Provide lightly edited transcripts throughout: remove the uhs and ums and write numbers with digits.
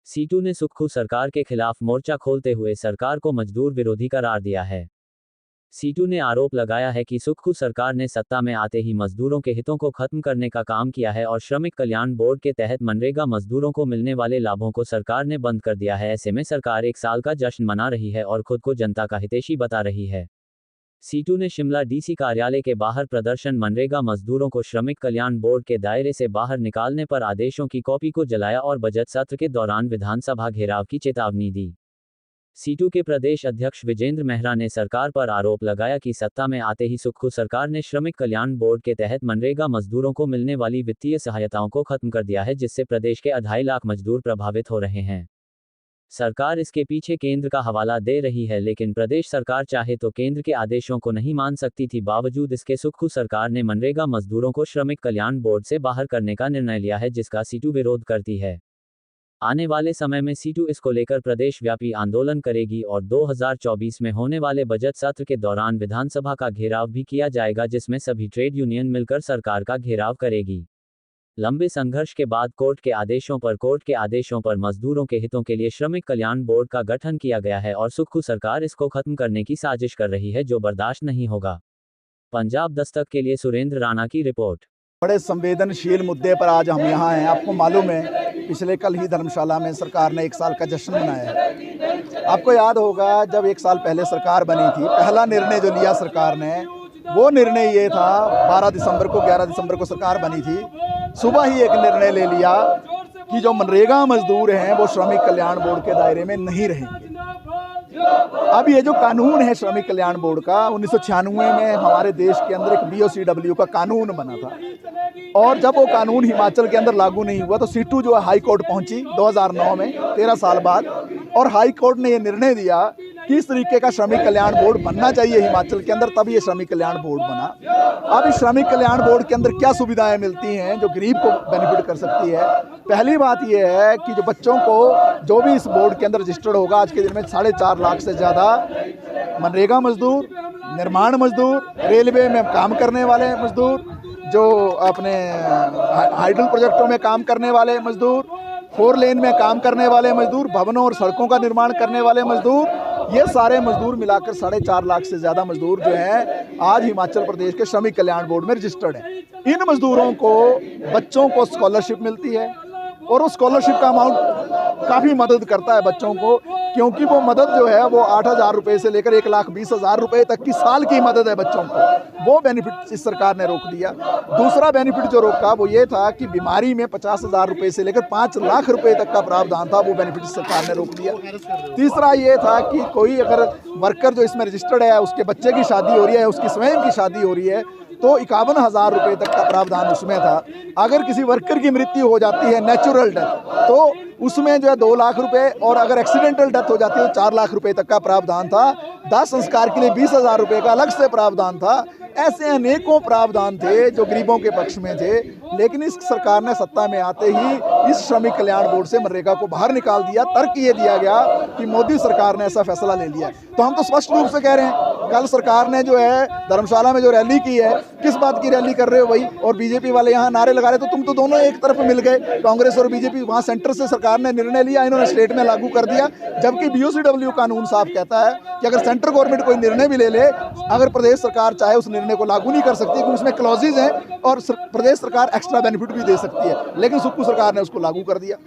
Situ ने सुक्खू सरकार के खिलाफ मोर्चा खोलते हुए सरकार को मजदूर विरोधी करार दिया है। सीटू ने आरोप लगाया है कि सुक्खू सरकार ने सत्ता में आते ही मजदूरों के हितों को खत्म करने का काम किया है और श्रमिक कल्याण बोर्ड के तहत मनरेगा मजदूरों को मिलने वाले लाभों को सरकार ने बंद कर दिया है। ऐसे में सरकार 1 साल का जश्न मना रही है और खुद को जनता का हितैषी बता रही है। सीटू ने शिमला डीसी कार्यालय के बाहर प्रदर्शन, मनरेगा मजदूरों को श्रमिक कल्याण बोर्ड के दायरे से बाहर निकालने पर आदेशों की कॉपी को जलाया और बजट सत्र के दौरान विधानसभा घेराव की चेतावनी दी। सीटू के प्रदेश अध्यक्ष विजेंद्र मेहरा ने सरकार पर आरोप लगाया कि सत्ता में आते ही सुक्खू सरकार ने श्रमिक कल्याण बोर्ड के तहत मनरेगा मजदूरों को मिलने वाली वित्तीय सहायताओं को खत्म कर दिया है, जिससे प्रदेश के 2.5 लाख मजदूर प्रभावित हो रहे हैं। सरकार इसके पीछे केंद्र का हवाला दे रही है, लेकिन प्रदेश सरकार चाहे तो केंद्र के आदेशों को नहीं मान सकती थी। बावजूद इसके सुक्खू सरकार ने मनरेगा मजदूरों को श्रमिक कल्याण बोर्ड से बाहर करने का निर्णय लिया है, जिसका सीटू विरोध करती है। आने वाले समय में सीटू इसको लेकर प्रदेश व्यापी आंदोलन करेगी और 2024 में होने वाले बजट सत्र के दौरान विधानसभा का घेराव भी किया जाएगा, जिसमें सभी ट्रेड यूनियन मिलकर सरकार का घेराव करेगी। लंबे संघर्ष के बाद कोर्ट के आदेशों पर मजदूरों के हितों के लिए श्रमिक कल्याण बोर्ड का गठन किया गया है और सुक्खू सरकार इसको खत्म करने की साजिश कर रही है, जो बर्दाश्त नहीं होगा। पंजाब दस्तक के लिए सुरेंद्र राणा की रिपोर्ट। बड़े संवेदनशील मुद्दे पर आज हम यहाँ हैं। आपको मालूम है, पिछले कल ही धर्मशाला में सरकार ने 1 साल का जश्न मनाया है। आपको याद होगा, जब 1 साल पहले सरकार बनी थी, पहला निर्णय जो लिया सरकार ने, वो निर्णय ये था, 11 दिसंबर को सरकार बनी थी, सुबह ही एक निर्णय ले लिया कि जो मनरेगा मजदूर हैं वो श्रमिक कल्याण बोर्ड के दायरे में नहीं रहेंगे। अब ये जो कानून है श्रमिक कल्याण बोर्ड का, 1996 में हमारे देश के अंदर एक BOCW का कानून बना था, और जब वो कानून हिमाचल के अंदर लागू नहीं हुआ तो सीटू जो है हाई कोर्ट पहुंची 2009 में, 13 साल बाद, और हाई कोर्ट ने ये निर्णय दिया कि इस तरीके का श्रमिक कल्याण बोर्ड बनना चाहिए हिमाचल के अंदर, तब ये श्रमिक कल्याण बोर्ड बना। अब इस श्रमिक कल्याण बोर्ड के अंदर क्या सुविधाएं मिलती हैं जो गरीब को बेनिफिट कर सकती है? पहली बात यह है कि जो बच्चों को, जो भी इस बोर्ड के अंदर रजिस्टर्ड होगा, आज के दिन में 4.5 लाख से ज़्यादा मनरेगा मजदूर, निर्माण मजदूर, रेलवे में काम करने वाले मजदूर, जो अपने हाइडल प्रोजेक्टों में काम करने वाले मजदूर, 4 लेन में काम करने वाले मजदूर, भवनों और सड़कों का निर्माण करने वाले मजदूर, ये सारे मजदूर मिलाकर 4.5 लाख से ज़्यादा मजदूर जो हैं आज हिमाचल प्रदेश के श्रमिक कल्याण बोर्ड में रजिस्टर्ड हैं। इन मजदूरों को, बच्चों को स्कॉलरशिप मिलती है, और उस स्कॉलरशिप का अमाउंट काफ़ी मदद करता है बच्चों को, क्योंकि वो मदद जो है वो 8,000 रुपये से लेकर 1,20,000 रुपये तक की साल की मदद है बच्चों को। वो बेनिफिट इस सरकार ने रोक दिया। दूसरा बेनिफिट जो रोका वो ये था कि बीमारी में 50,000 रुपये से लेकर 5 लाख रुपये तक का प्रावधान था, वो बेनिफिट इस सरकार ने रोक दिया। तीसरा ये था कि कोई अगर वर्कर जो इसमें रजिस्टर्ड है, उसके बच्चे की शादी हो रही है, उसकी स्वयं की शादी हो रही है, तो 51,000 रुपये तक का प्रावधान उसमें था। अगर किसी वर्कर की मृत्यु हो जाती है, नेचुरल डेथ, तो उसमें जो है 2 लाख रुपए, और अगर एक्सीडेंटल डेथ हो जाती है तो 4 लाख रुपए तक का प्रावधान था। दाह संस्कार के लिए 20,000 रुपये का अलग से प्रावधान था। ऐसे अनेकों प्रावधान थे जो गरीबों के पक्ष में थे, लेकिन इस सरकार ने सत्ता में आते ही इस श्रमिक कल्याण बोर्ड से मनरेगा को बाहर निकाल दिया। तर्क ये दिया गया कि मोदी सरकार ने ऐसा फैसला ले लिया। तो हम तो स्पष्ट रूप से कह रहे हैं, कल सरकार ने जो है धर्मशाला में जो रैली की है, किस बात की रैली कर रहे हो भाई? और बीजेपी वाले यहाँ नारे लगा रहे, तो तुम तो दोनों एक तरफ मिल गए, कांग्रेस और बीजेपी। वहाँ सेंटर से सरकार ने निर्णय लिया, इन्होंने स्टेट में लागू कर दिया, जबकि BOCW कानून साफ कहता है कि अगर सेंट्रल गवर्नमेंट कोई निर्णय भी ले ले, अगर प्रदेश सरकार चाहे उस निर्णय को लागू नहीं कर सकती, क्योंकि उसमें क्लॉजेज हैं और प्रदेश सरकार एक्स्ट्रा बेनिफिट भी दे सकती है, लेकिन सुक्खू सरकार ने उसको लागू कर दिया।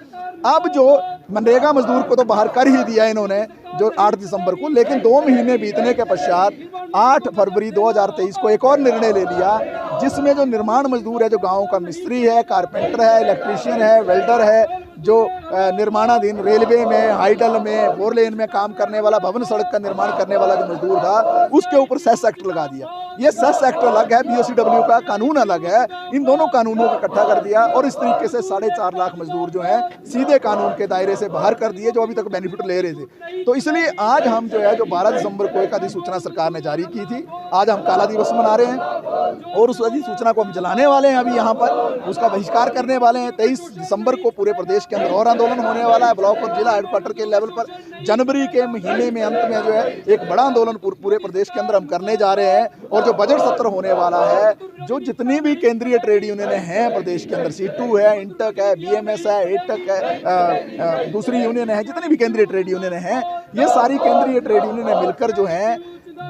अब जो मनरेगा मजदूर को तो बाहर कर ही दिया इन्होंने, जो 8 दिसंबर को, लेकिन 2 महीने बीतने के पश्चात 8 फरवरी 2023 को एक और निर्णय ले लिया, जिसमें जो निर्माण मजदूर है, जो गाँव का मिस्त्री है, कारपेंटर है, इलेक्ट्रीशियन है, वेल्डर है, जो निर्माणाधीन रेलवे में, हाइडल में, 4 लेन में काम करने वाला, भवन सड़क का निर्माण करने वाला जो मजदूर था, उसके ऊपर सेस एक्ट लगा दिया। ये सेस एक्ट अलग है, BOCW का कानून अलग है। इन दोनों कानूनों को इकट्ठा कर दिया और इस तरीके से 4.5 लाख मजदूर जो हैं सीधे कानून के दायरे से बाहर कर दिए, जो अभी तक बेनिफिट ले रहे थे। तो इसलिए आज हम जो है, जो 12 दिसंबर को एक अधिसूचना सरकार ने जारी की थी, आज हम काला दिवस मना रहे हैं और उस अधिसूचना को हम जलाने वाले हैं। अभी यहाँ पर उसका बहिष्कार करने वाले हैं। 23 दिसंबर को पूरे प्रदेश के अंदर और आंदोलन होने वाला है, ब्लॉक और जिला हेडक्वार्टर के लेवल पर। जनवरी के महीने में अंत में जो है एक बड़ा आंदोलन पूरे प्रदेश के अंदर हम करने जा रहे हैं। और जो जो बजट सत्र होने वाला है, जो जितनी भी केंद्रीय ट्रेड यूनियनें हैं प्रदेश के अंदर, सीटू है, इंटक है, बीएमएस है, एटक है, दूसरी यूनियन है, जितनी भी केंद्रीय ट्रेड यूनियनें हैं, ये सारी केंद्रीय ट्रेड यूनियनें मिलकर जो हैं,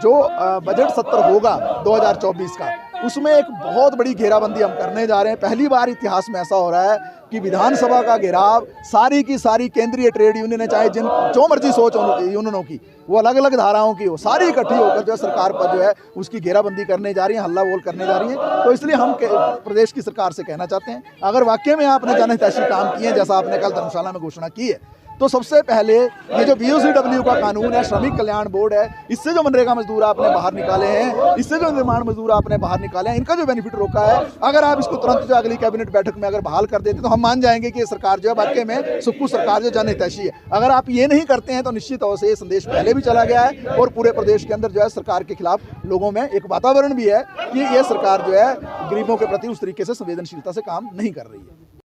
जो बजट सत्र होगा 2024 का, उसमें एक बहुत बड़ी घेराबंदी हम करने जा रहे हैं। पहली बार इतिहास में ऐसा हो रहा है कि विधानसभा का घेराव सारी की सारी केंद्रीय ट्रेड यूनियनें, चाहे जो मर्जी सोच यूनियनों की, वो अलग अलग धाराओं की हो, सारी इकट्ठी होकर जो है सरकार पर जो है उसकी घेराबंदी करने जा रही है, हल्ला बोल करने जा रही है। तो इसलिए हम प्रदेश की सरकार से कहना चाहते हैं, अगर वाकई में आपने जनहितैषी काम किए जैसा आपने कल धर्मशाला में घोषणा की है, तो सबसे पहले ये जो BOCW का कानून है, श्रमिक कल्याण बोर्ड है, इससे जो मनरेगा मजदूर आपने बाहर निकाले हैं, इससे जो निर्माण मजदूर आपने बाहर निकाले हैं, इनका जो बेनिफिट रोका है, अगर आप इसको तुरंत जो अगली कैबिनेट बैठक में अगर बहाल कर देते तो हम मान जाएंगे कि ये सरकार जो है वाकई में सुक्खू सरकार जो जनहितैषी है। अगर आप ये नहीं करते हैं तो निश्चित तौर से ये संदेश पहले भी चला गया है और पूरे प्रदेश के अंदर जो है सरकार के खिलाफ लोगों में एक वातावरण भी है कि ये सरकार जो है गरीबों के प्रति उस तरीके से संवेदनशीलता से काम नहीं कर रही है।